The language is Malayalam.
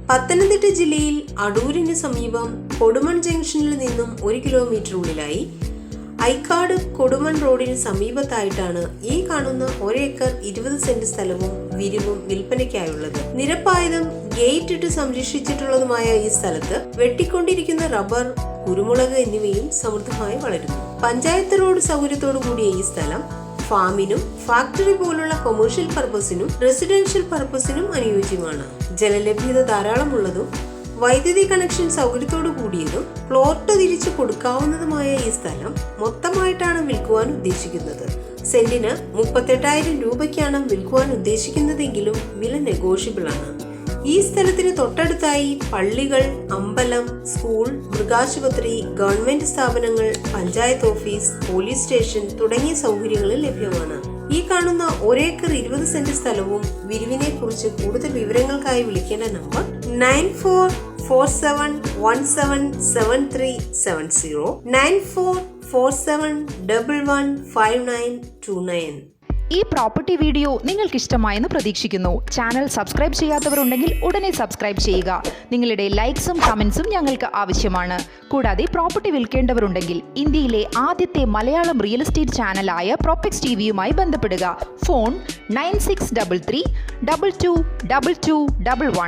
പത്തനംതിട്ട ജില്ലയിൽ അടൂരിന് സമീപം കൊടുമൺ ജംഗ്ഷനിൽ നിന്നും 1 കിലോമീറ്റർ ഉള്ളിലായി ഐക്കാട് കൊടുമൺ റോഡിന് സമീപത്തായിട്ടാണ് ഈ കാണുന്ന 1 ഏക്കർ 20 സെന്റ് സ്ഥലവും വിരിവും വിൽപ്പനയ്ക്കായുള്ളത്. നിരപ്പായതും ഗേറ്റ് ഇട്ട് സംരക്ഷിച്ചിട്ടുള്ളതുമായ ഈ സ്ഥലത്ത് വെട്ടിക്കൊണ്ടിരിക്കുന്ന റബ്ബർ, കുരുമുളക് എന്നിവയും സമൃദ്ധമായി വളരുന്നു. പഞ്ചായത്ത് റോഡ് സൗകര്യത്തോടു കൂടിയ ഈ സ്ഥലം ഫാമിനും ഫാക്ടറി പോലുള്ള കൊമേഴ്ഷ്യൽ പർപ്പസിനും റെസിഡൻഷ്യൽ പർപ്പസിനും അനുയോജ്യമാണ്. ജലലഭ്യത ധാരാളമുള്ളതും വൈദ്യുതി കണക്ഷൻ സൗകര്യത്തോടു കൂടിയതും പ്ലോട്ട് തിരിച്ചു കൊടുക്കാവുന്നതുമായ ഈ സ്ഥലം മൊത്തമായിട്ടാണ് വിൽക്കുവാൻ ഉദ്ദേശിക്കുന്നത്. സെന്റിന് 38,000 രൂപയ്ക്കാണ് വിൽക്കുവാൻ ഉദ്ദേശിക്കുന്നതെങ്കിലും വില നെഗോഷ്യബിൾ ആണ്. ഈ സ്ഥലത്തിന് തൊട്ടടുത്തായി പള്ളികൾ, അമ്പലം, സ്കൂൾ, മൃഗാശുപത്രി, ഗവൺമെന്റ് സ്ഥാപനങ്ങൾ, പഞ്ചായത്ത് ഓഫീസ്, പോലീസ് സ്റ്റേഷൻ തുടങ്ങിയ സൗകര്യങ്ങൾ ലഭ്യമാണ്. ഈ കാണുന്ന 1 ഏക്കർ 20 സെന്റ് സ്ഥലവും വിരിവിനെ കുറിച്ച് കൂടുതൽ വിവരങ്ങൾക്കായി വിളിക്കേണ്ട നമ്പർ 9447177370 9447115929. ഈ പ്രോപ്പർട്ടി വീഡിയോ നിങ്ങൾക്ക് ഇഷ്ടമായെന്ന് പ്രതീക്ഷിക്കുന്നു. ചാനൽ സബ്സ്ക്രൈബ് ചെയ്യാത്തവരുണ്ടെങ്കിൽ ഉടനെ സബ്സ്ക്രൈബ് ചെയ്യുക. നിങ്ങളുടെ ലൈക്സും കമൻസും ഞങ്ങൾക്ക് ആവശ്യമാണ്. കൂടാതെ പ്രോപ്പർട്ടി വിൽക്കേണ്ടവരുണ്ടെങ്കിൽ ഇന്ത്യയിലെ ആദ്യത്തെ മലയാളം റിയൽ എസ്റ്റേറ്റ് ചാനലായ പ്രോപെക്സ് ടിവിയുമായി ബന്ധപ്പെടുക. ഫോൺ 9633 222211.